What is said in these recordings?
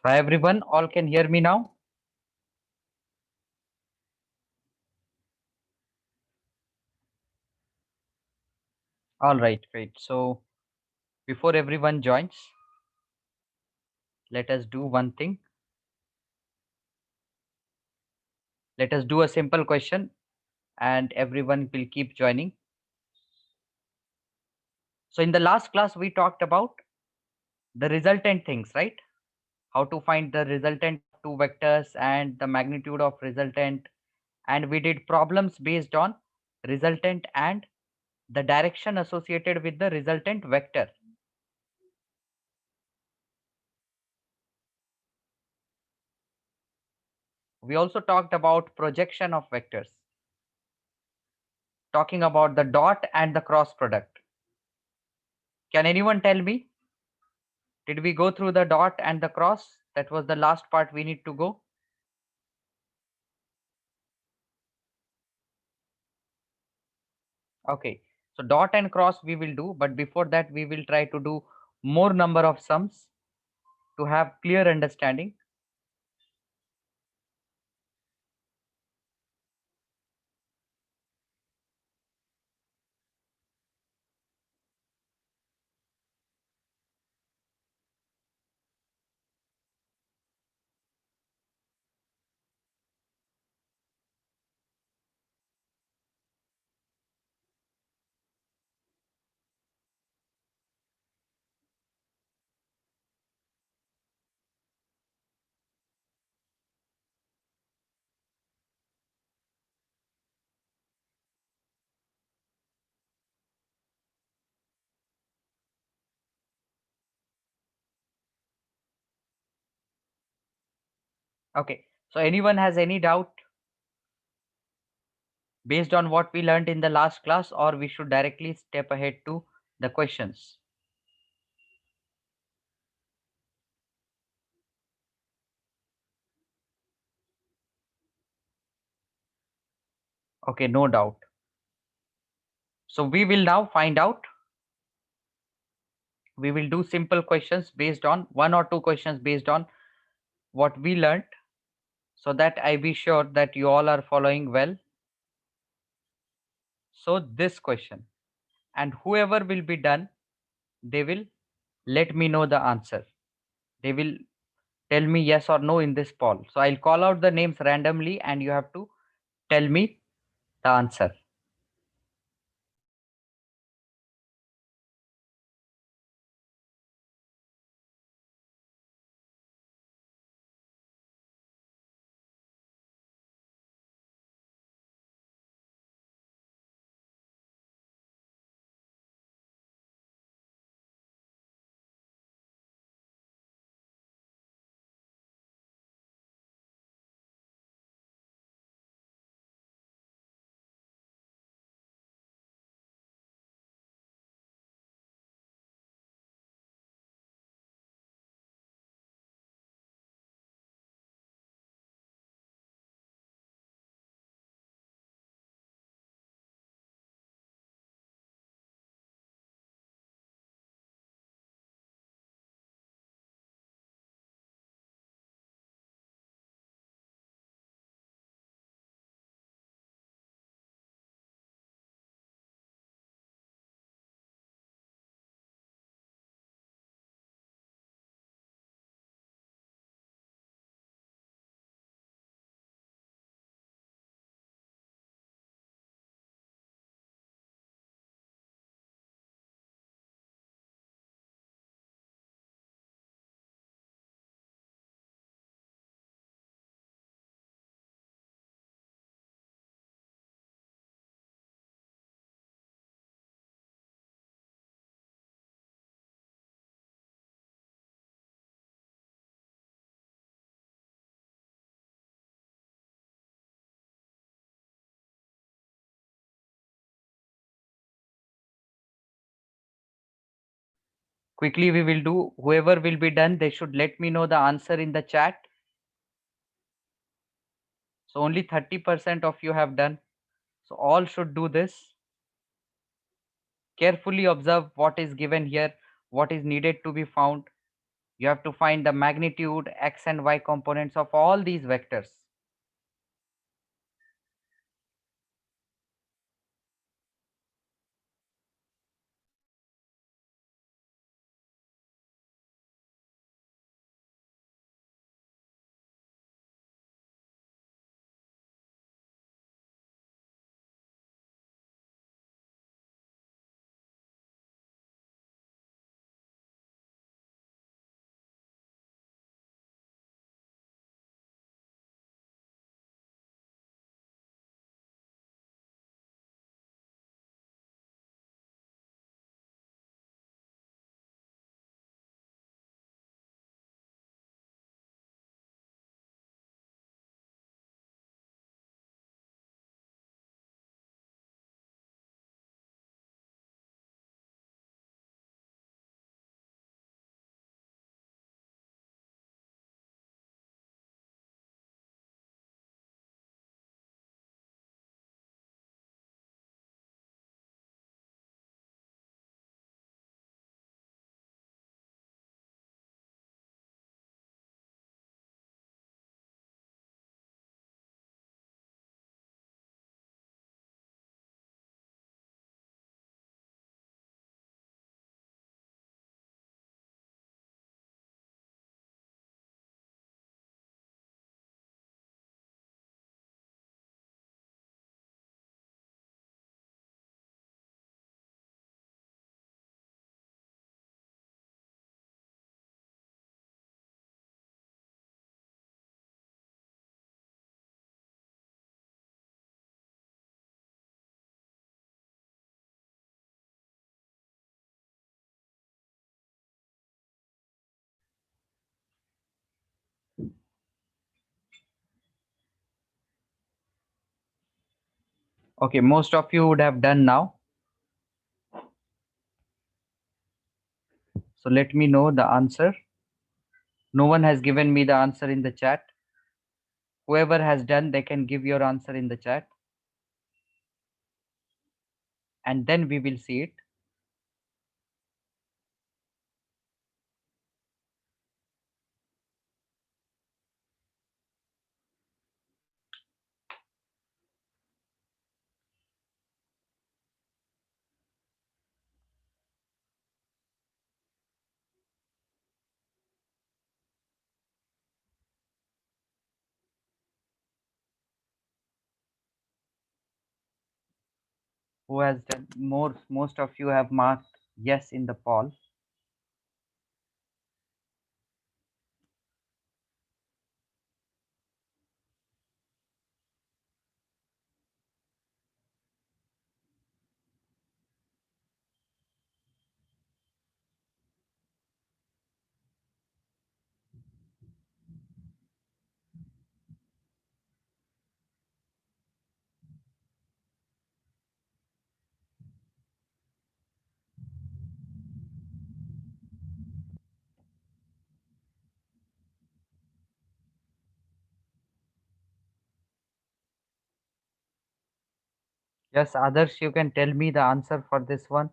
Hi everyone, all can hear me now? All right, great. So before everyone joins, let us do one thing. Let us do a simple question and everyone will keep joining. So in the last class, we talked about the resultant things, right? How to find the resultant of two vectors and the magnitude of resultant. And we did problems based on resultant and the direction associated with the resultant vector. We also talked about projection of vectors, talking about the dot and the cross product. Can anyone tell me? Did we go through the dot and the cross? That was the last part we need to go. Okay. So dot and cross we will do, but before that we will try to do more number of sums to have clear understanding. Okay. So anyone has any doubt based on what we learned in the last class, or we should directly step ahead to the questions? Okay, no doubt. So we will now find out. We will do simple questions based on one or two questions based on what we learned, so that I be sure that you all are following well. So this question, and whoever will be done, they will let me know the answer. They will tell me yes or no in this poll. So I'll call out the names randomly and you have to tell me the answer. Quickly we will do. Whoever will be done, they should let me know the answer in the chat. So only 30% of you have done. So all should do this. Carefully observe what is given here, what is needed to be found. You have to find the magnitude, x and y components of all these vectors. Okay, most of you would have done now. So let me know the answer. No one has given me the answer in the chat. Whoever has done, they can give your answer in the chat. And then we will see it. Who has done more? Most of you have marked yes in the poll. Yes, others, you can tell me the answer for this one.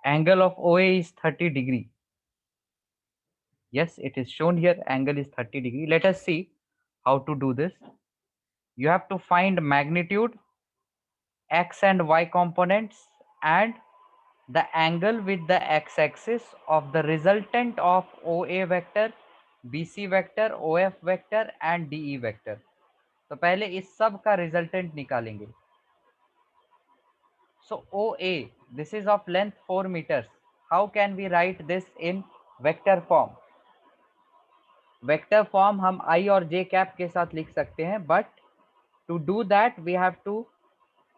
Angle of OA is 30 degree. Yes, it is shown here. Angle is 30 degree. Let us see how to do this. You have to find magnitude, x and y components, and the angle with the x-axis of the resultant of OA vector, BC vector, OF vector and DE vector. तो पहले इस सब का resultant निकालेंगे. So OA, this is of length 4 meters. How can we write this in vector form? Vector form हम I और J cap के साथ लिख सकते हैं, but to do that we have to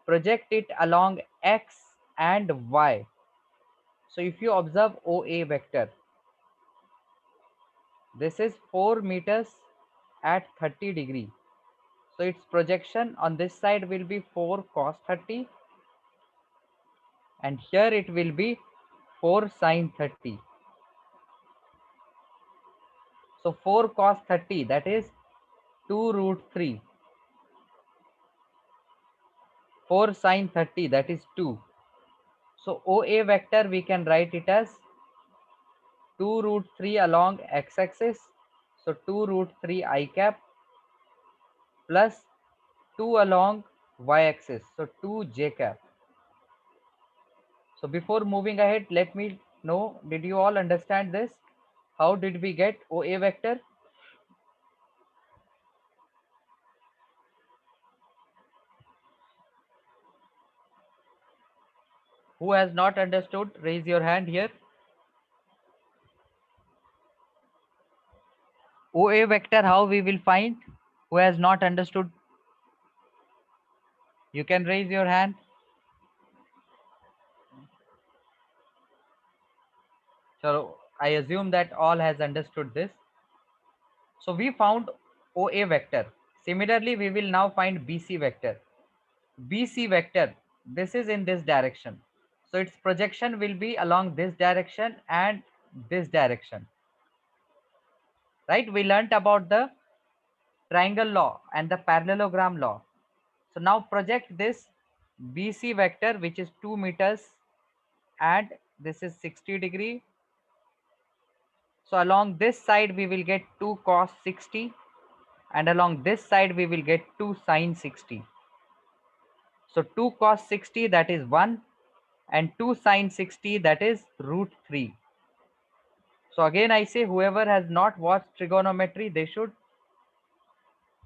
project it along x and y. So if you observe OA vector, this is 4 meters at 30 degree. So its projection on this side will be 4 cos 30, and here it will be 4 sin 30. So 4 cos 30, that is 2 root 3. 4 sin 30, that is 2. So OA vector we can write it as 2 root 3 along x-axis. So 2 root 3 I cap plus 2 along y-axis. So 2 j cap. So before moving ahead, let me know, did you all understand this? How did we get OA vector? Who has not understood, raise your hand here. OA vector, how we will find? Who has not understood? You can raise your hand. So I assume that all has understood this. So we found OA vector. Similarly, we will now find BC vector. BC vector, this is in this direction. So its projection will be along this direction and this direction. Right? We learnt about the triangle law and the parallelogram law. So now project this BC vector, which is 2 meters, and this is 60 degree. So along this side we will get 2 cos 60, and along this side we will get 2 sin 60. So 2 cos 60, that is 1, and 2 sin 60, that is root 3. So again I say, whoever has not watched trigonometry, they should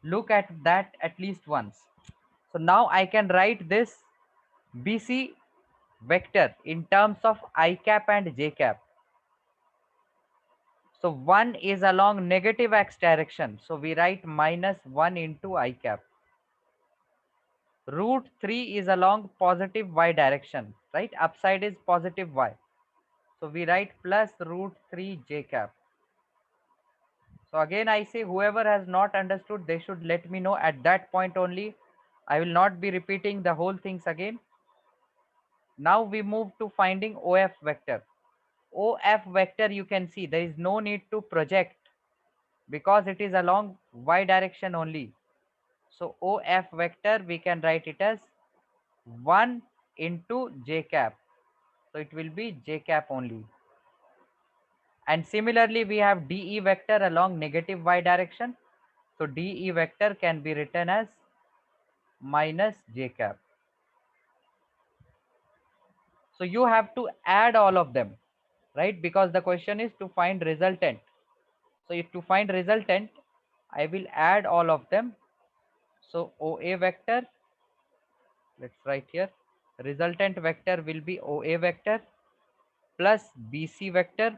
look at that at least once. So now I can write this BC vector in terms of I cap and j cap. So 1 is along negative x direction. So we write minus 1 into I cap. Root 3 is along positive y direction, right? Upside is positive y. So we write plus root 3 j cap. So again I say, whoever has not understood, they should let me know at that point only. I will not be repeating the whole things again. Now we move to finding OF vector. OF vector, you can see there is no need to project because it is along y direction only. So OF vector, we can write it as 1 into j cap. So it will be j cap only. And similarly, we have DE vector along negative y direction. So DE vector can be written as minus j cap. So you have to add all of them, right? Because the question is to find resultant. So if to find resultant, I will add all of them. So OA vector, let's write here, resultant vector will be OA vector plus BC vector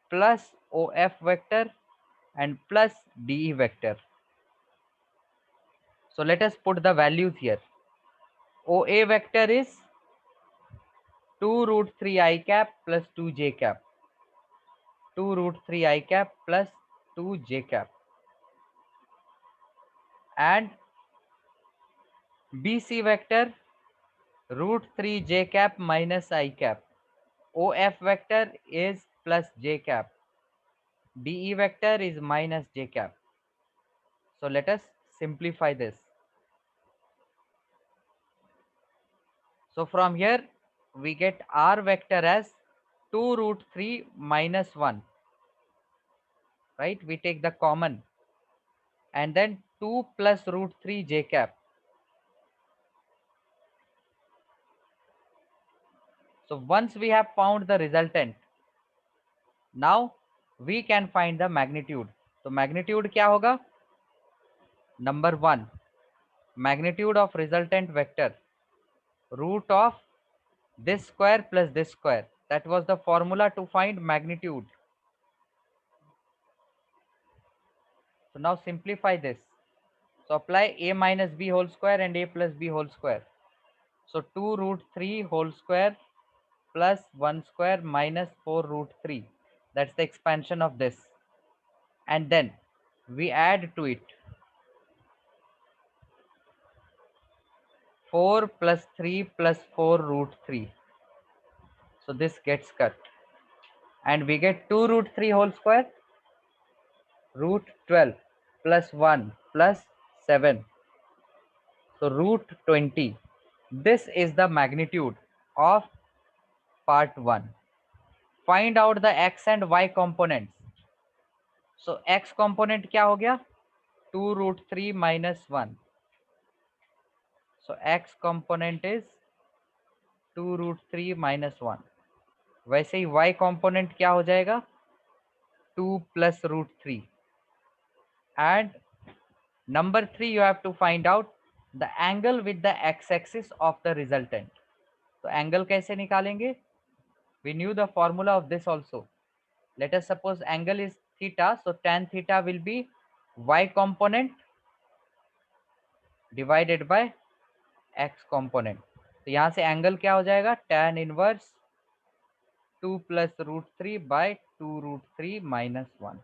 plus OF vector and plus DE vector. So let us put the values here. OA vector is 2 root 3 I cap plus 2 j cap. 2 root 3 I cap plus 2 j cap. And BC vector root 3 j cap minus I cap. OF vector is plus j cap. DE vector is minus j cap. So let us simplify this. So from here we get R vector as 2 root 3 minus 1. Right? We take the common. And then 2 plus root 3 j cap. So once we have found the resultant, now we can find the magnitude. So magnitude क्या होगा? Number 1, magnitude of resultant vector, root of this square plus this square. That was the formula to find magnitude. So now simplify this. So apply a minus b whole square and a plus b whole square. So 2 root 3 whole square plus 1 square minus 4 root 3. That's the expansion of this. And then we add to it 4 plus 3 plus 4 root 3. So this gets cut. And we get 2 root 3 whole square root 12 plus 1 plus 7. So root 20. This is the magnitude of part 1. Find out the x and y components. So x component क्या हो गया 2 root 3 minus 1. So x component is 2 root 3 minus 1. वैसे ही y component क्या हो जाएगा 2 plus root 3. And number 3 you have to find out the angle with the x-axis of the resultant. तो angle कैसे निकालेंगे? We knew the formula of this also. Let us suppose angle is theta, so tan theta will be y component divided by x component. तो यहाँ से angle क्या हो जाएगा tan inverse 2 plus root 3 by 2 root 3 minus 1.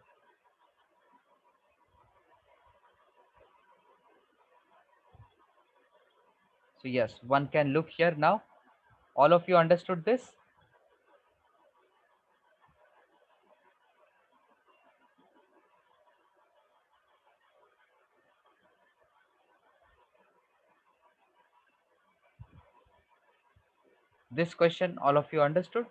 So yes, one can look here now. All of you understood this? This question, all of you understood?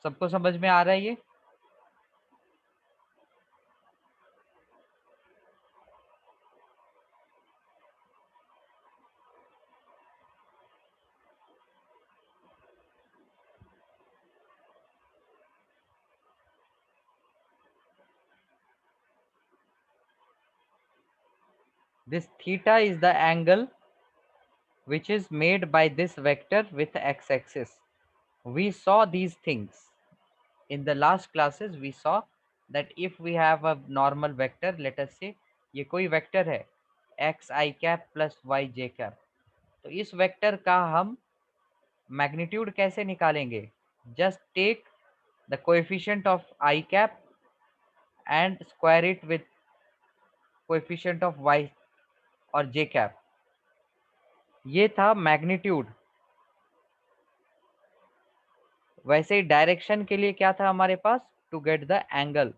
सबको समझ में आ रहा है ये? This theta is the angle which is made by this vector with x-axis. We saw these things. In the last classes, we saw that if we have a normal vector, let us say ये कोई vector है x I cap plus y j cap. तो इस vector का हम magnitude कैसे निकालेंगे? Just take the coefficient of I cap and square it with coefficient of y और j cap. ये था magnitude. वैसे ही डायरेक्शन के लिए क्या था हमारे पास टू गेट द एंगल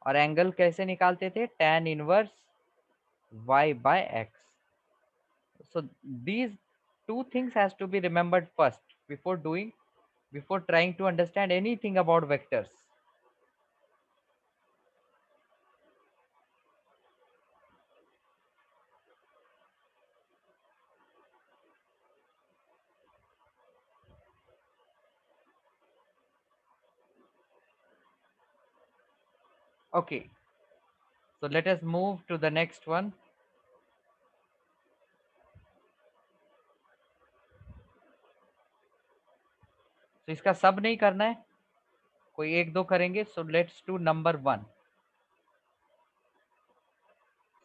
और एंगल कैसे निकालते थे tan inverse y by x. So these two things has to be remembered first before trying to understand anything about vectors. Okay, so let us move to the next one. So इसका सब नहीं करना है, कोई एक दो करेंगे. So let's do number 1.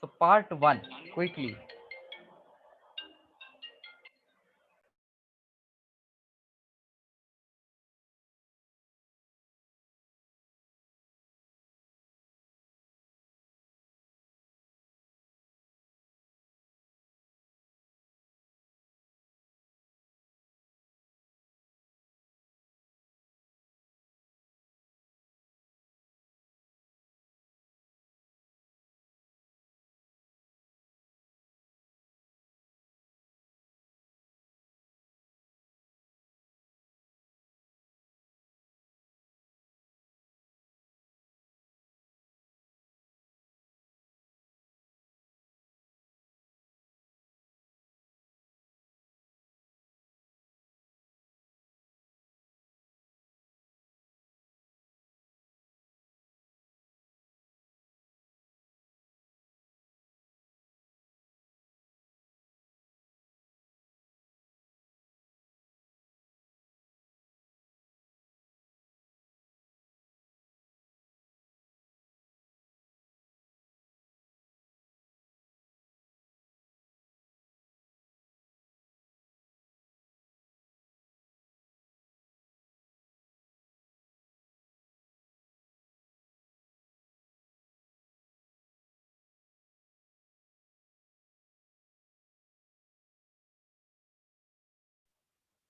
So part 1 quickly.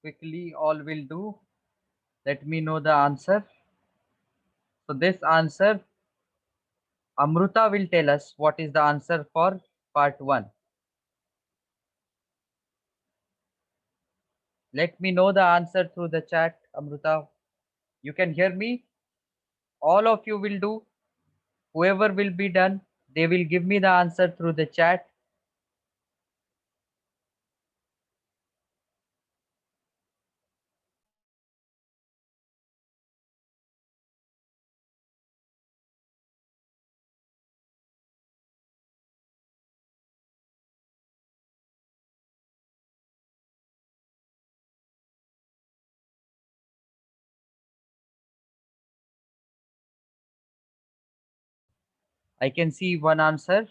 quickly all will do. Let me know the answer. So this answer, Amruta will tell us what is the answer for part 1. Let me know the answer through the chat, Amruta. You can hear me? All of you will do. Whoever will be done, they will give me the answer through the chat. I can see one answer.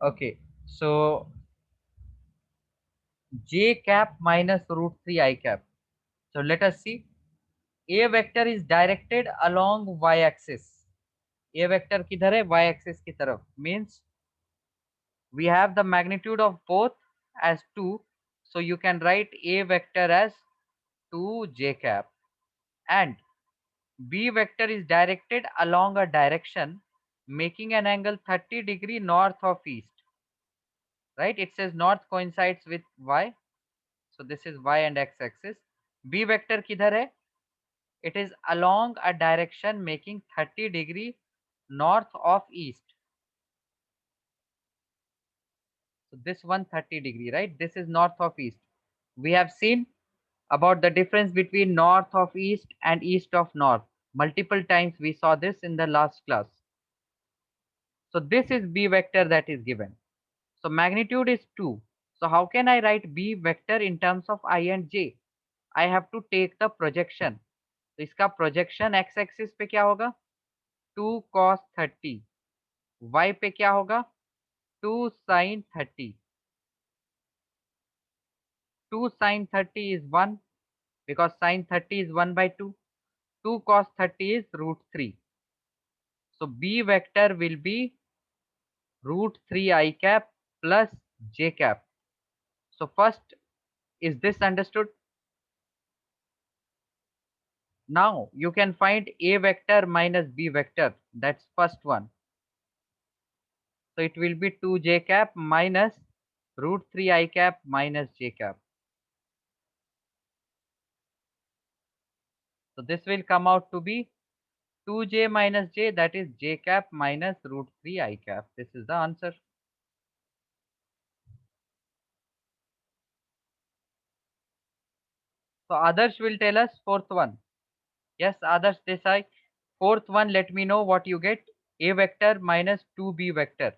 Okay, so j cap minus root 3 I cap. So let us see. A vector is directed along y axis. A vector किधर है? Y axis की तरफ. Means we have the magnitude of both as 2. So you can write A vector as 2 j cap. And B vector is directed along a direction making an angle 30 degree north of east. Right? It says north coincides with y. So this is y and x axis. B vector किधर है? It is along a direction making 30 degree north of east. So this one 30 degree, right? This is north of east. We have seen about the difference between north of east and east of north. Multiple times we saw this in the last class. So this is B vector that is given. So magnitude is 2. So how can I write B vector in terms of I and J? I have to take the projection. तो इसका projection x axis पे क्या होगा? 2 cos 30. Y पे क्या होगा? 2 sin 30. 2 sin 30 is 1 because sin 30 is 1 by 2. 2 cos 30 is root 3. So B vector will be root 3 I cap plus j cap. So first, is this understood? Now you can find A vector minus B vector. That's first one. So it will be 2 j cap minus root 3 I cap minus j cap. So this will come out to be 2j minus j, that is j cap minus root 3 I cap. This is the answer. So Adarsh will tell us fourth one. Yes, Adarsh Desai. Fourth one, let me know what you get. A vector minus 2b vector.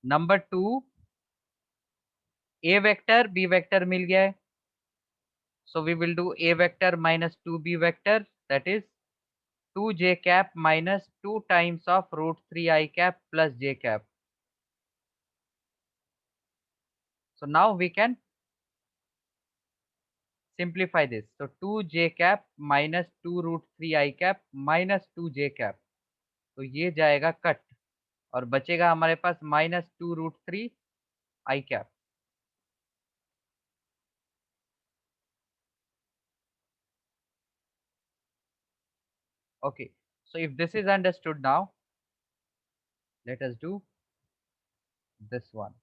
Number 2 a vector b vector मिल गया है, so we will do a vector minus 2b vector, that is 2j cap minus 2 times of root 3 I cap plus j cap. So now we can simplify this. So 2j cap minus 2 root 3 I cap minus 2j cap, तो ये जाएगा cut और बचेगा हमारे पास minus 2 root 3 I cap. Okay, so if this is understood now, let us do this one.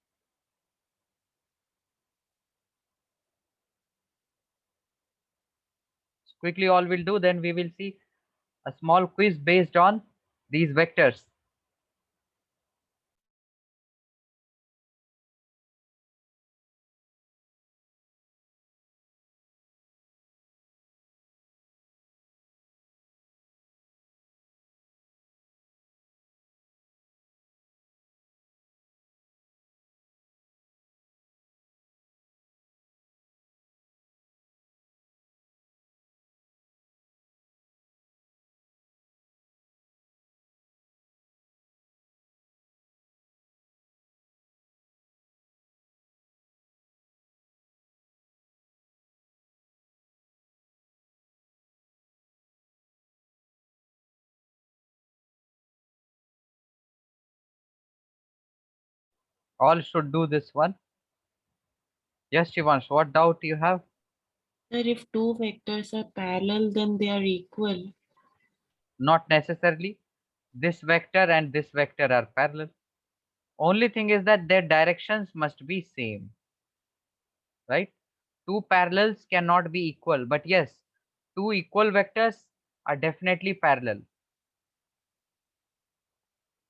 So quickly all will do, then we will see a small quiz based on these vectors. All should do this one. Yes, Shivansh, what doubt you have? Sir, if two vectors are parallel, then they are equal. Not necessarily. This vector and this vector are parallel. Only thing is that their directions must be same, right? Two parallels cannot be equal, but yes, two equal vectors are definitely parallel.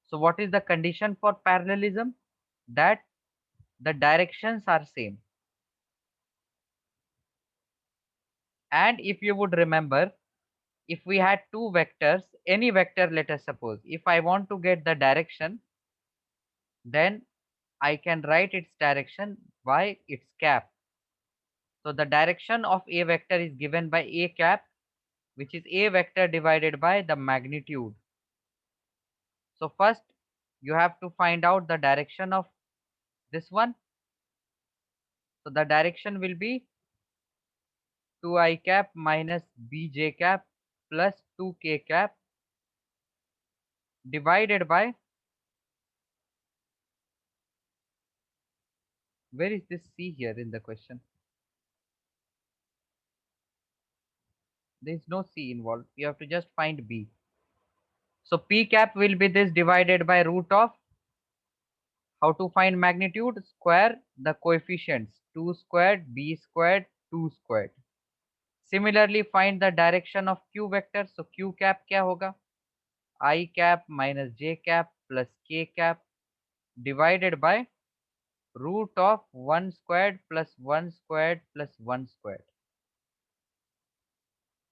So what is the condition for parallelism? That the directions are same. And if you would remember, if we had two vectors, any vector, let us suppose, if I want to get the direction, then I can write its direction by its cap. So the direction of a vector is given by a cap, which is a vector divided by the magnitude. So first you have to find out the direction of this one. So the direction will be 2I cap minus bj cap plus 2k cap divided by, where is this c here in the question? There is no c involved. You have to just find b. So p cap will be this divided by root of, how to find magnitude? Square the coefficients, 2 squared, b squared, 2 squared. Similarly, find the direction of q vector. So q cap क्या होगा? I cap minus j cap plus k cap divided by root of 1 squared plus 1 squared plus 1 squared.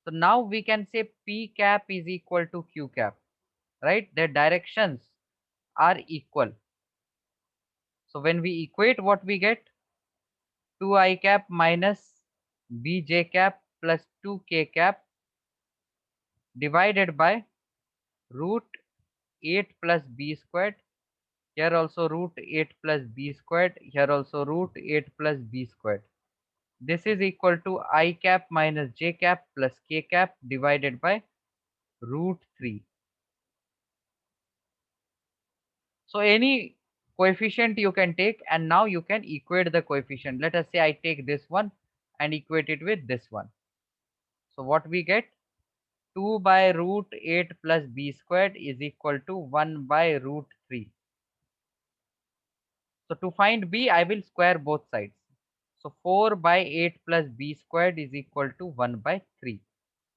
So now we can say p cap is equal to q cap, right? Their directions are equal. So when we equate, what we get? 2I cap minus bj cap plus 2k cap divided by root 8 plus b squared. Here also root 8 plus b squared. Here also root 8 plus b squared. This is equal to I cap minus j cap plus k cap divided by root 3. So any coefficient you can take, and now you can equate the coefficient. Let us say I take this one and equate it with this one. So what we get? 2 by root 8 plus b squared is equal to 1 by root 3. So to find b, I will square both sides. So 4 by 8 plus b squared is equal to 1 by 3.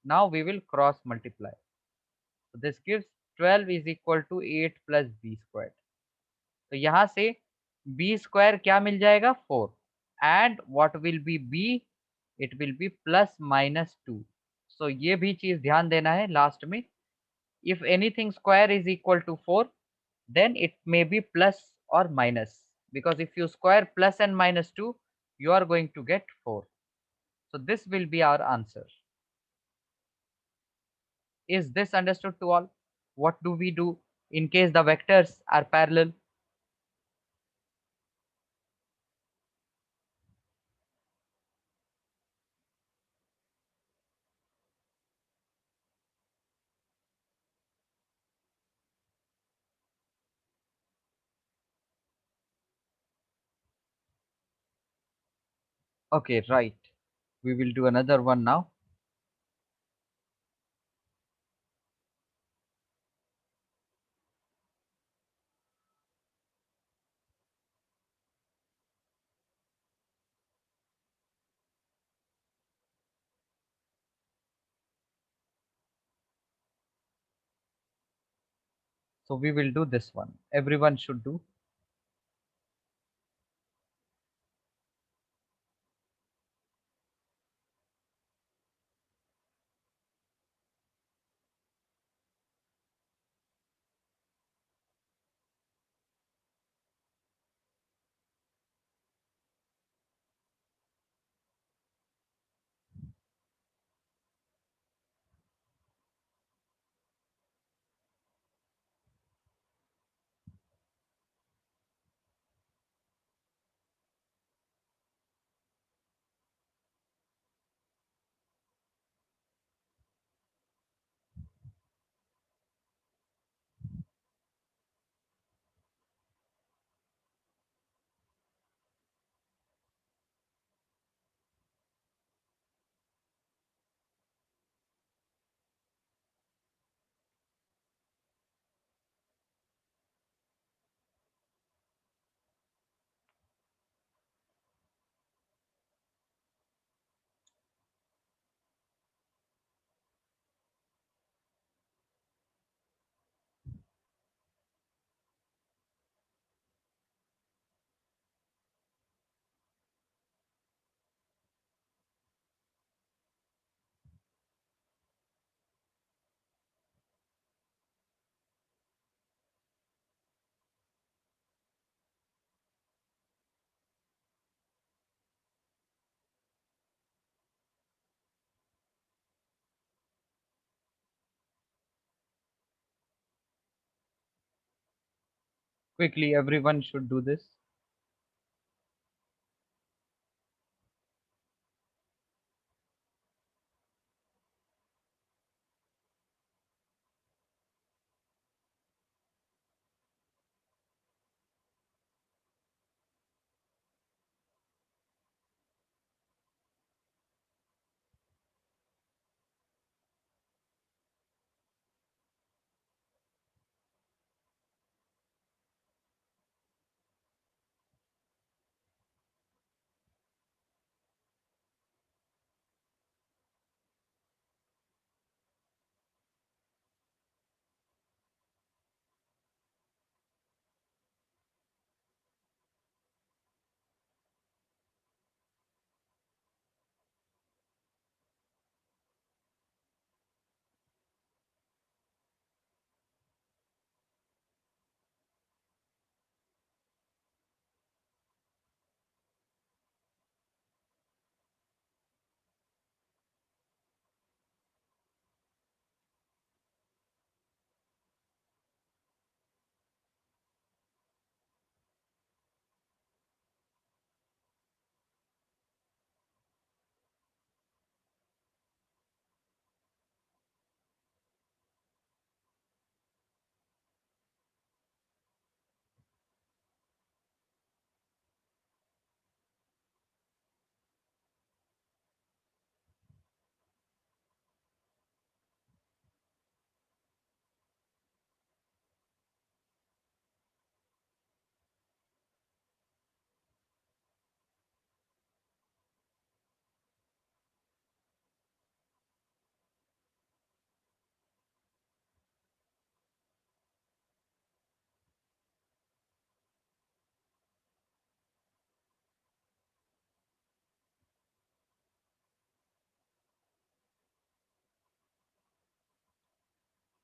Now we will cross multiply. So this gives 12 is equal to 8 plus b squared. तो यहाँ से b square क्या मिल जाएगा? 4. And what will be b? It will be plus minus 2. So ये भी चीज ध्यान देना है लास्ट में. If anything square is equal to 4, then it may be plus or minus, because if you square plus and minus 2, you are going to get 4. So this will be our answer. Is this understood to all? What do we do in case the vectors are parallel? Okay, right. We will do another one now. So we will do this one. Everyone should do. Quickly, everyone should do this.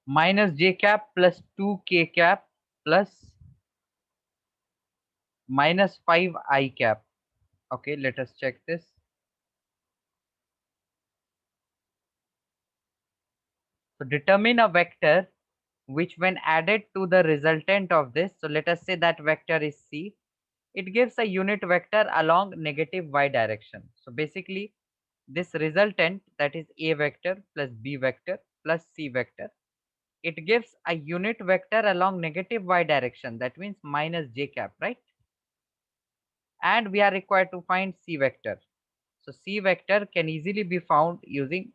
Minus j cap plus 2k cap plus minus 5 I cap. Okay, let us check this. So determine a vector which when added to the resultant of this, so let us say that vector is C, it gives a unit vector along negative y direction. So basically this resultant, that is A vector plus B vector plus C vector, it gives a unit vector along negative y direction, that means minus j cap, right? And we are required to find C vector. So C vector can easily be found using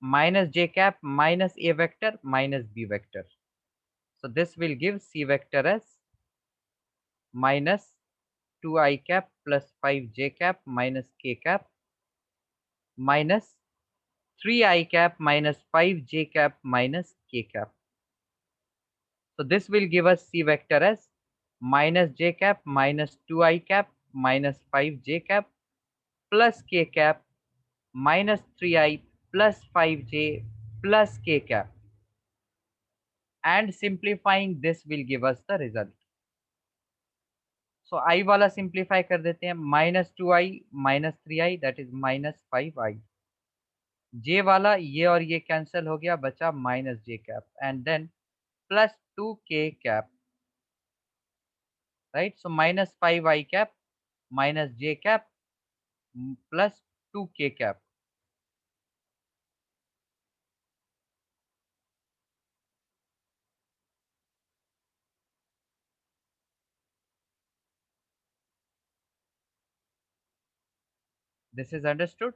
minus j cap minus A vector minus B vector. So this will give C vector as minus 2 I cap plus 5 j cap minus k cap minus 3 I cap minus 5 j cap minus k cap. So this will give us C vector as minus j cap minus 2 I cap minus 5 j cap plus k cap minus 3 I plus 5 j plus k cap, and simplifying this will give us the result. So I वाला simplify कर देते हैं, minus 2 I minus 3 I, that is minus 5 I. j वाला ये और ये cancel हो गया, बचा minus j cap and then plus 2k cap, right? So minus 5 I cap minus j cap plus 2k cap. This is understood.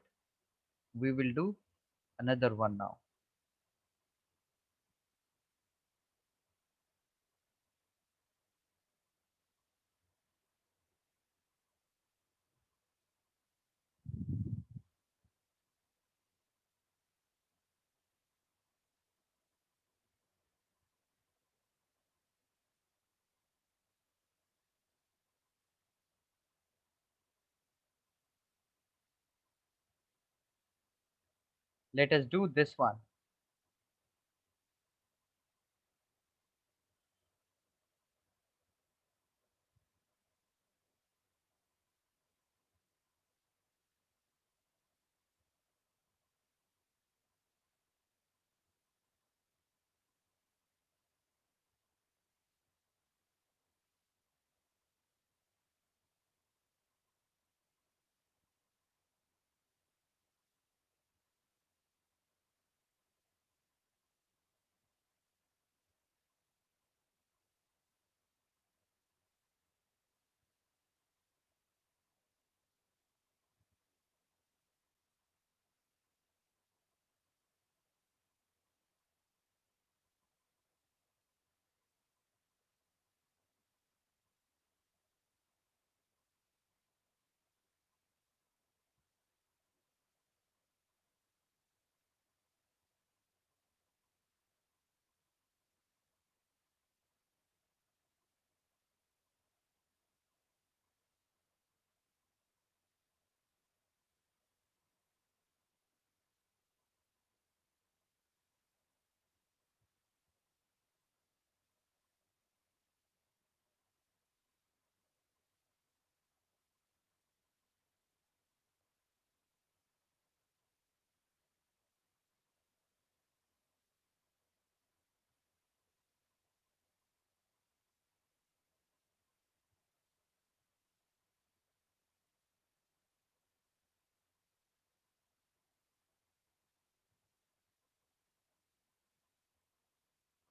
We will do another one now. Let us do this one.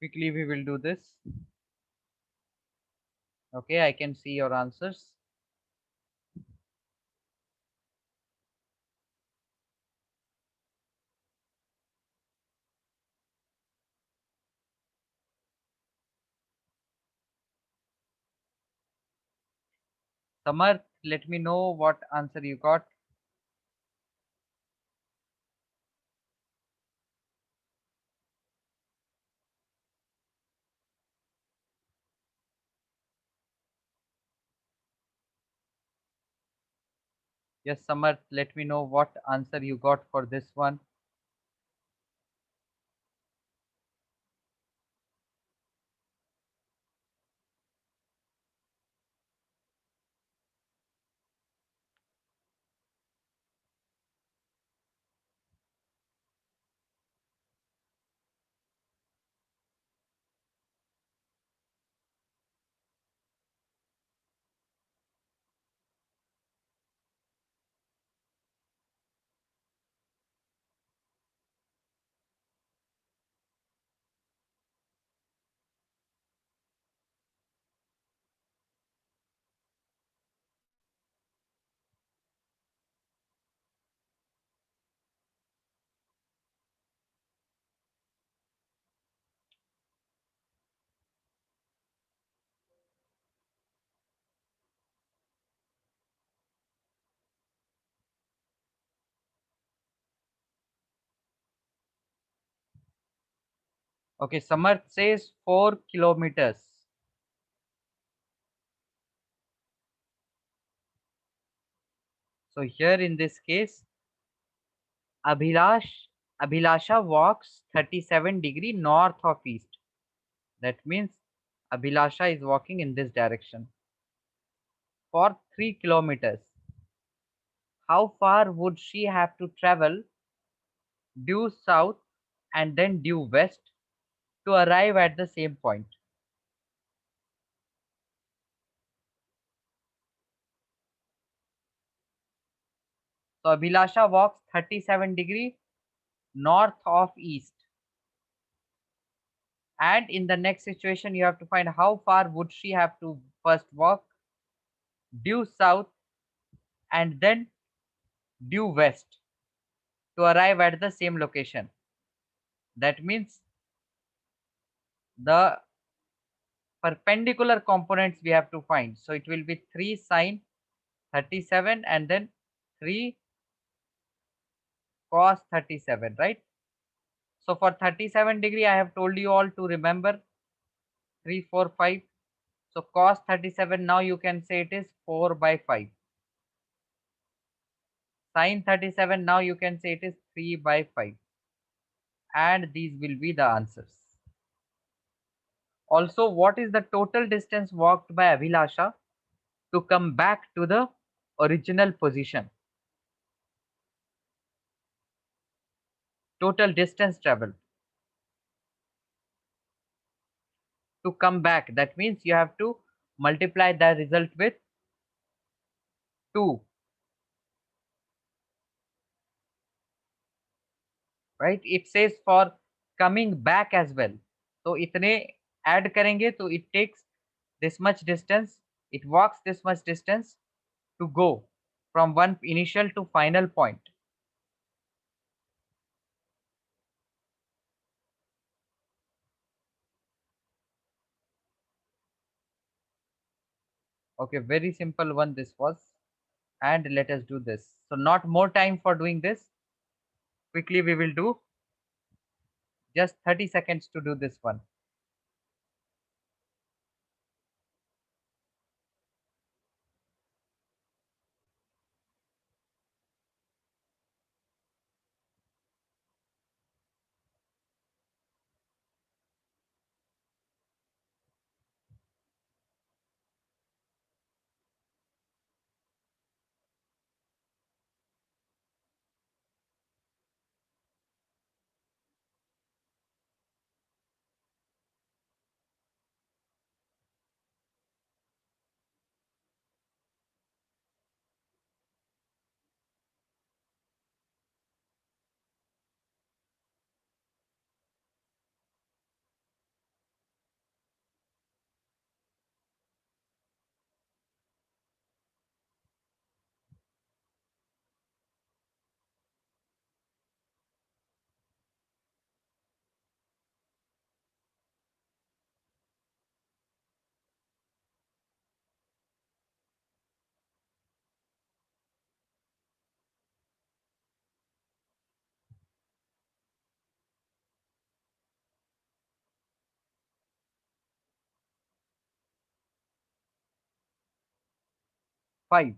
Quickly we will do this. Okay, I can see your answers. Samarth, let me know what answer you got. Yes, Samarth, let me know what answer you got for this one. Okay, Samarth says 4 kilometers. So here in this case, Abhilash Abhilasha walks 37 degree north of east. That means Abhilasha is walking in this direction for 3 kilometers. How far would she have to travel due south and then due west to arrive at the same point? So Abhilasha walks 37 degree north of east. And in the next situation, you have to find how far would she have to first walk due south and then due west to arrive at the same location. That means the perpendicular components we have to find. So it will be 3 sine 37 and then 3 cos 37, right? So for 37 degree, I have told you all to remember 3, 4, 5. So cos 37, now you can say it is 4 by 5. Sine 37, now you can say it is 3 by 5. And these will be the answers. Also, what is the total distance walked by Abhilasha to come back to the original position? Total distance traveled to come back. That means you have to multiply the result with 2, right? It says for coming back as well. So itne add karenge to it takes this much distance. It walks this much distance to go from one initial to final point. Okay, very simple one this was. And let us do this. So not more time for doing this. Quickly we will do just 30 seconds to do this one. 5.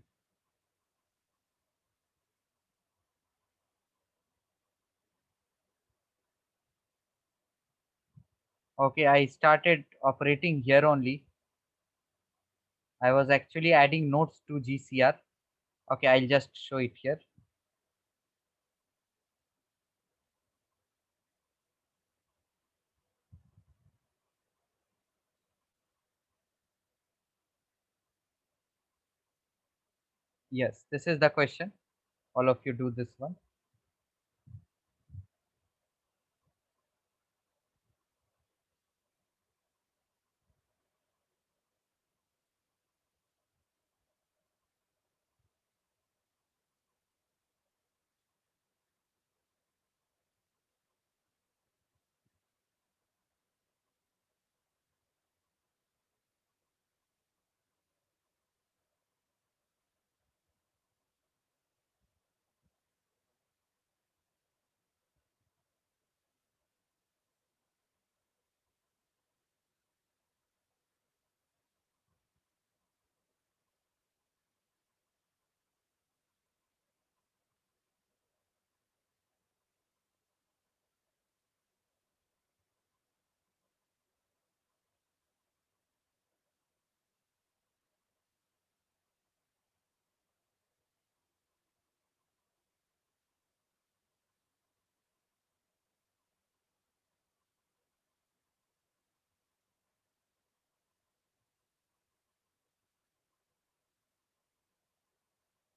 Okay, I started operating here only. I was actually adding notes to GCR. Okay, I'll just show it here. Yes, this is the question. All of you do this one.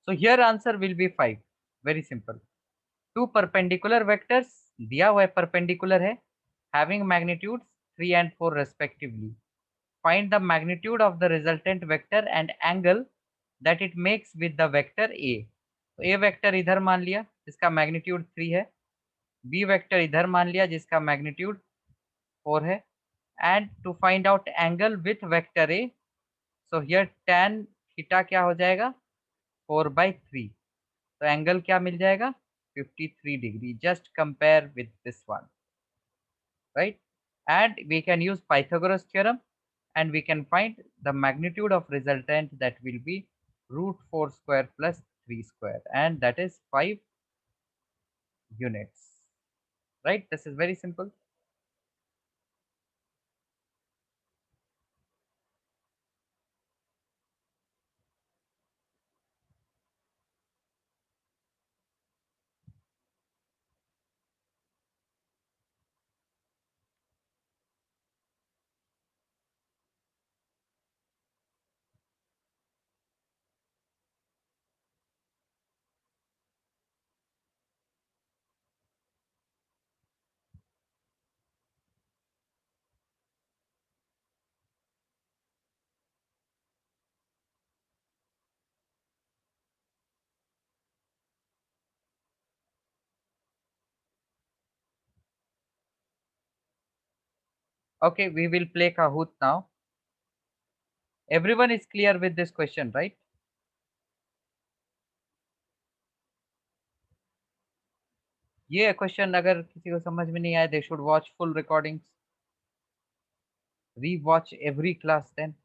So here answer will be 5. Very simple. Two perpendicular vectors दिया हुआ है perpendicular है having magnitudes 3 and 4 respectively. Find the magnitude of the resultant vector and angle that it makes with the vector A. तो A vector इधर मान लिया जिसका magnitude 3 है, B वेक्टर इधर मान लिया जिसका मैग्नीट्यूड 4 है, and to find out angle with vector A, so here tan theta क्या हो जाएगा 4/3. तो एंगल क्या मिल जाएगा 53 degree. Just compare with this one, right? And we can use Pythagoras theorem and we can find the magnitude of resultant, that will be root 4 square plus 3 square, and that is 5 units, right? This is very simple. Okay, we will play Kahoot now. Everyone is clear with this question, right? ये question अगर किसी को समझ में नहीं आया, they should watch full recordings, re-watch every class then.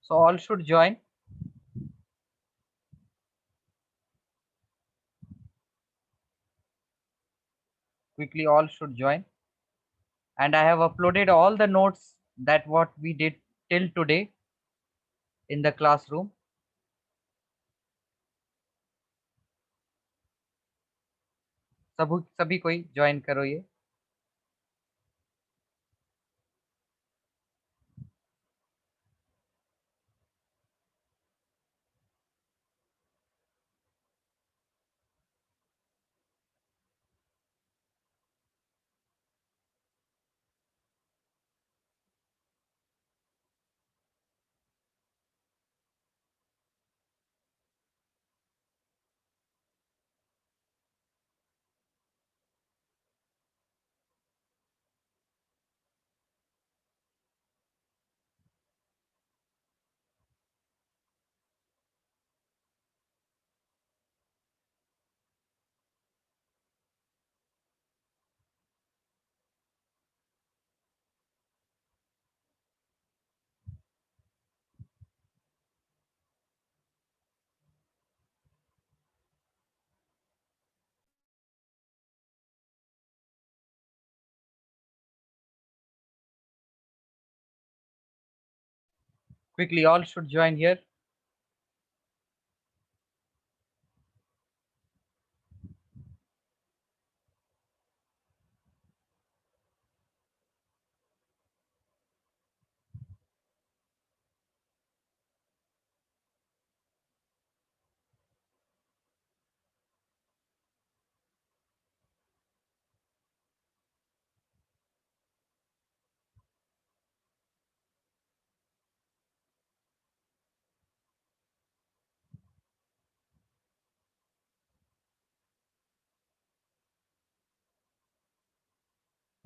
So all should join. Quickly, all should join. And I have uploaded all the notes that what we did till today in the classroom. सभी कोई join करो ये. Quickly, all should join here.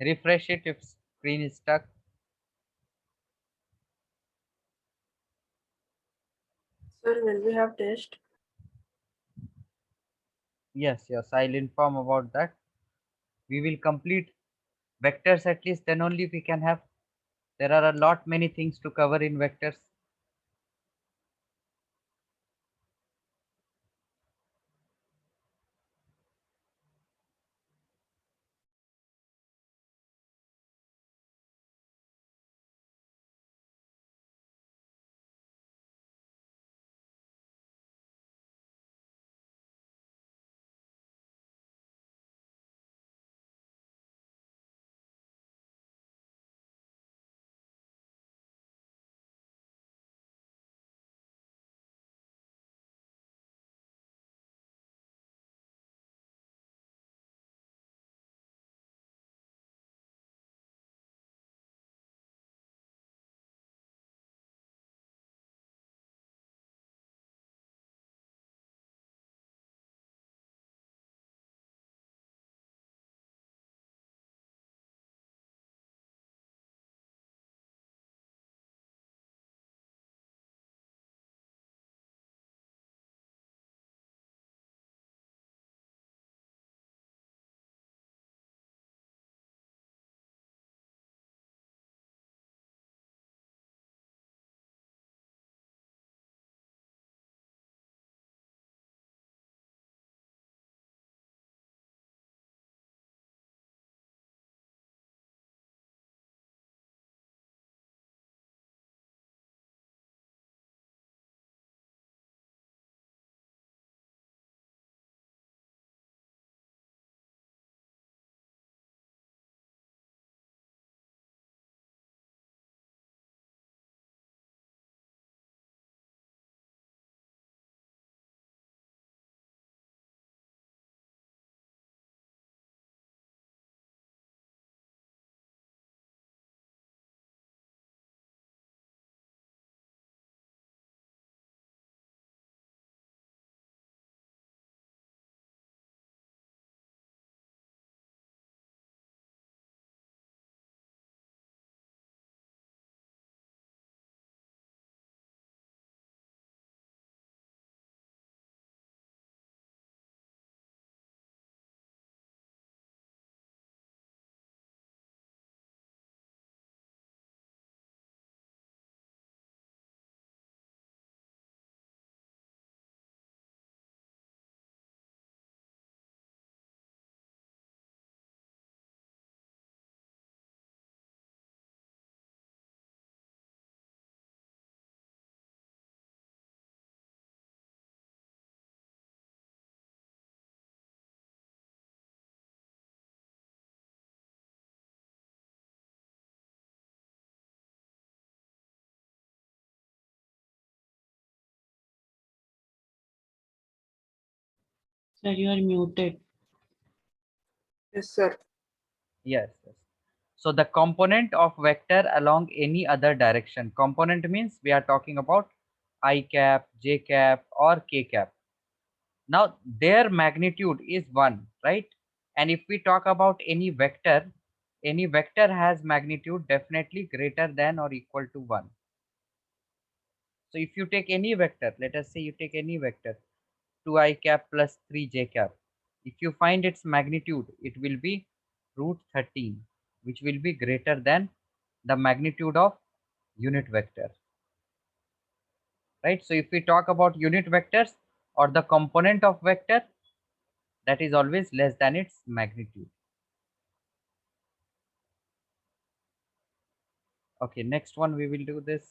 Refresh it if screen is stuck. Sir, will we have test? Yes, yes, I'll inform about that. We will complete vectors at least, then only we can have. There are a lot many things to cover in vectors. Sir, you are muted. Yes, sir. Yes, yes. So the component of vector along any other direction. Component means we are talking about I cap, j cap, or k cap. Now their magnitude is 1, right? And if we talk about any vector has magnitude definitely greater than or equal to 1. So if you take any vector, let us say you take any vector, 2i cap plus 3j cap. If you find its magnitude, it will be root 13, which will be greater than the magnitude of unit vector, right? So if we talk about unit vectors or the component of vector, that is always less than its magnitude. Okay, next one we will do this.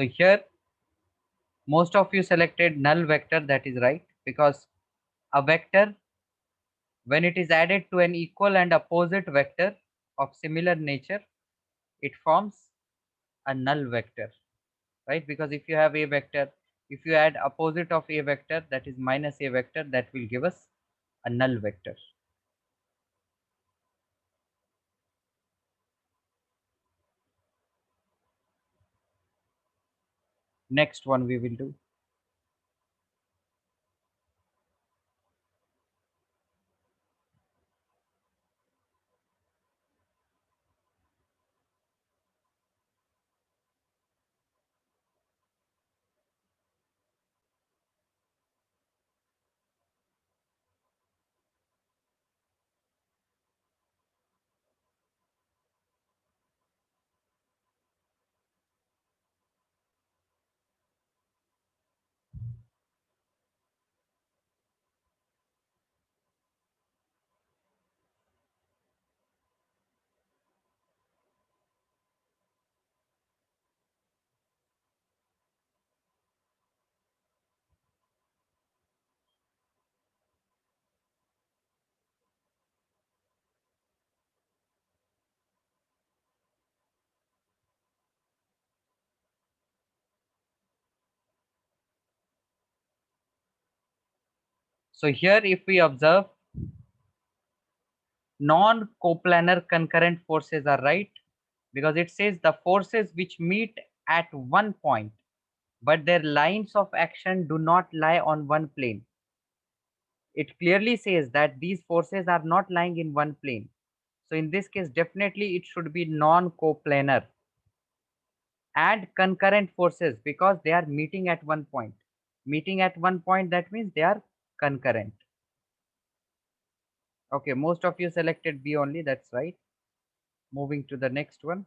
So here most of you selected null vector. That is right, because a vector, when it is added to an equal and opposite vector of similar nature, it forms a null vector, right? Because if you have a vector, if you add opposite of a vector, that is minus a vector, that will give us a null vector. Next one we will do. So here if we observe, non-coplanar concurrent forces are right, because it says the forces which meet at one point but their lines of action do not lie on one plane. It clearly says that these forces are not lying in one plane. So in this case, definitely it should be non-coplanar and concurrent forces, because they are meeting at one point. Meeting at one point, that means they are concurrent. Okay, most of you selected B only, that's right. Moving to the next one.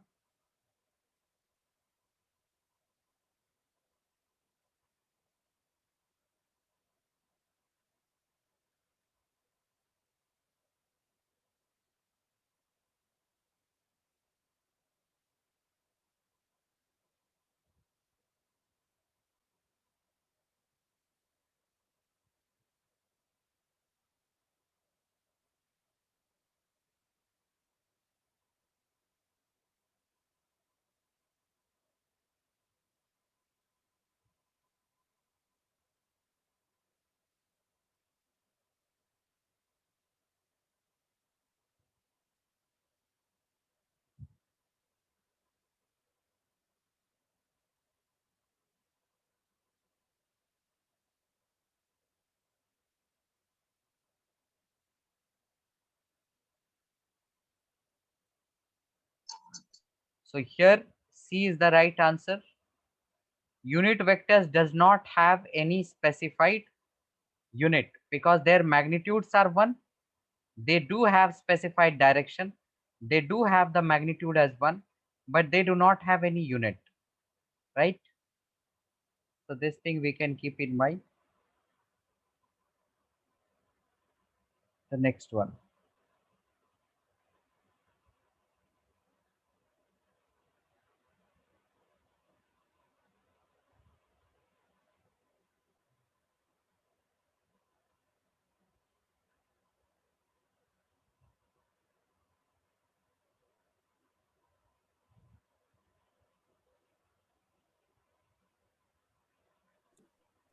So here C is the right answer. Unit vectors does not have any specified unit because their magnitudes are one. They do have specified direction. They do have the magnitude as one, but they do not have any unit, right? So this thing we can keep in mind. The next one.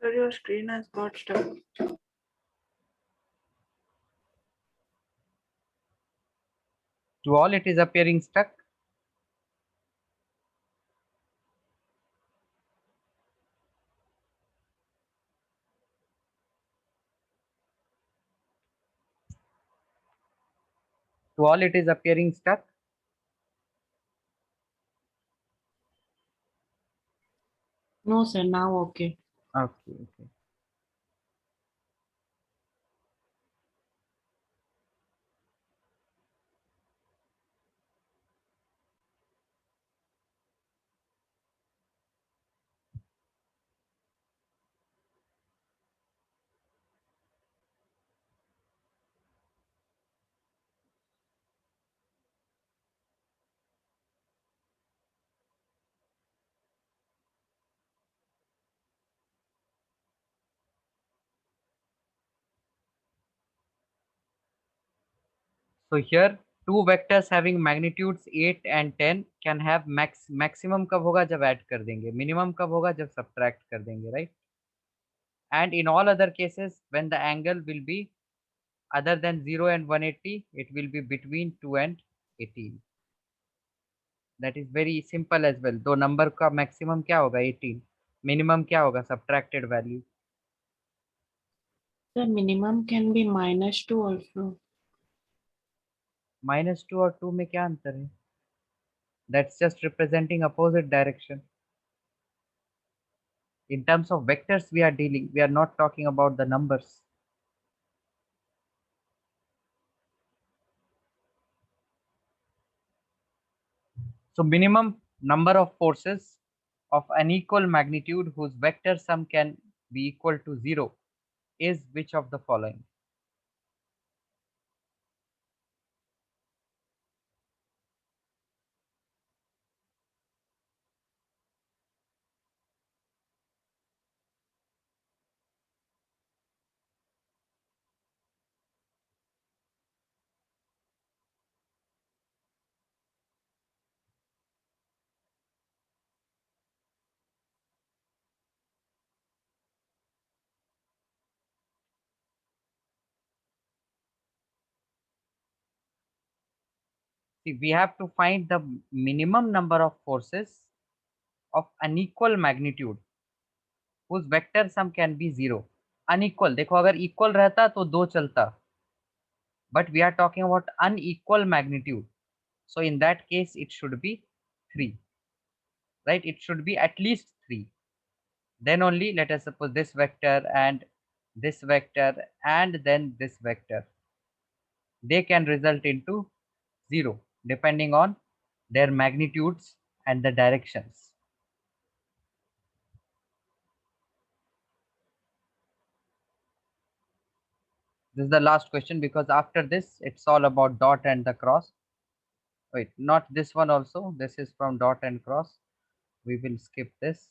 Sir, your screen has got stuck. To all it is appearing stuck. To all it is appearing stuck. No, sir, now okay. Okay, okay. So here two vectors having magnitudes 8 and 10 can have maximum कब होगा जब add कर देंगे, minimum कब होगा जब subtract कर देंगे, right? And in all other cases when the angle will be other than 0 and 180, it will be between 2 and 18. That is very simple as well. दो number का maximum क्या होगा 18, minimum क्या होगा subtracted value. The minimum can be -2 also. -2 और 2 में क्या अंतर है? That's just representing opposite direction. In terms of vectors we are dealing, we are not talking about the numbers. So minimum number of forces of unequal magnitude whose vector sum can be equal to 0 is which of the following? See, we have to find the minimum number of forces of unequal magnitude whose vector sum can be 0. Unequal, देखो अगर equal रहता तो दो चलता, but we are talking about unequal magnitude. So in that case, it should be 3, right? It should be at least 3. Then only let us suppose this vector and then this vector. They can result into 0 depending on their magnitudes and the directions. This is the last question because after this it's all about dot and the cross. Wait, not this one also. This is from dot and cross. We will skip this.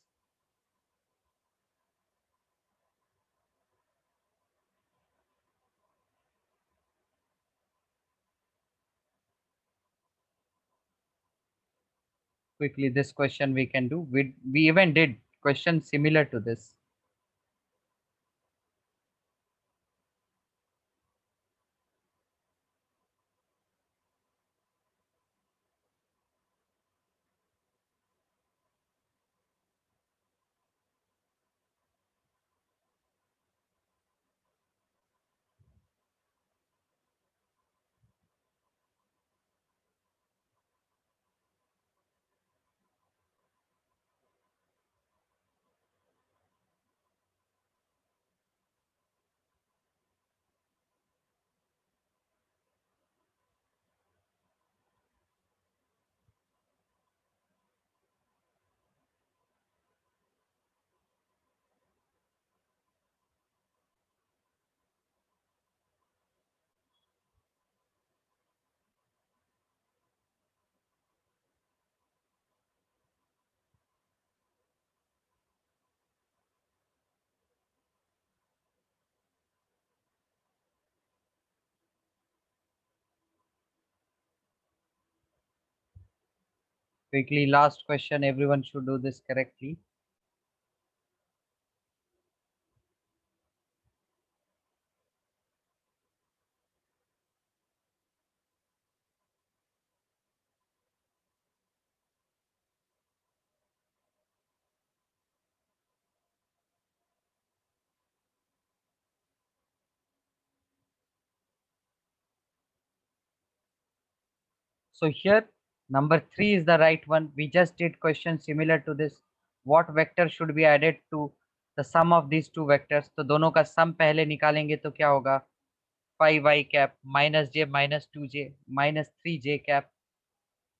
Quickly, this question we can do. We even did questions similar to this. Quickly, last question. Everyone should do this correctly. So here number 3 is the right one. We just did question similar to this. What vector should be added to the sum of these two vectors? तो दोनों का sum पहले निकालेंगे तो क्या होगा? 5y cap minus j minus 2j minus 3j cap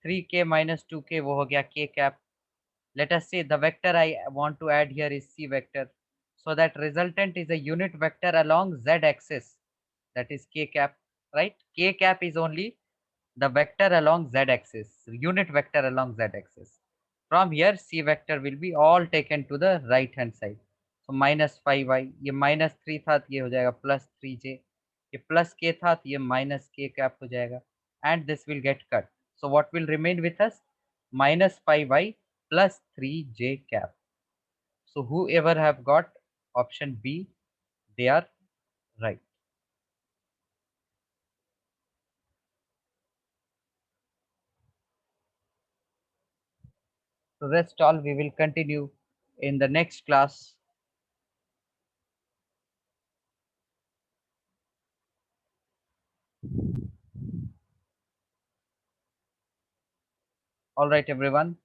3k minus 2k वो हो गया k cap. Let us say the vector I want to add here is c vector. So that resultant is a unit vector along z axis, that is k cap, right? K cap is only the vector along z axis, unit vector along z axis. From here c vector will be all taken to the right hand side. So minus 5y, ये minus 3 था तो ये हो जाएगा plus 3j, ये plus k था तो ये minus k cap हो जाएगा. and this will get cut. So what will remain with us? Minus 5y plus 3j cap. So whoever have got option B, they are right. So rest all we will continue in the next class. All right, everyone.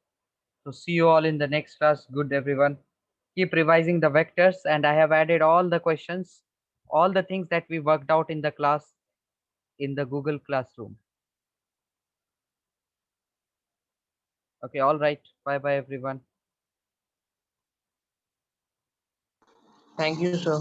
So see you all in the next class. Good, everyone. Keep revising the vectors, and I have added all the questions, all the things that we worked out in the class in the Google Classroom. Okay, all right. Bye bye, everyone. Thank you, sir.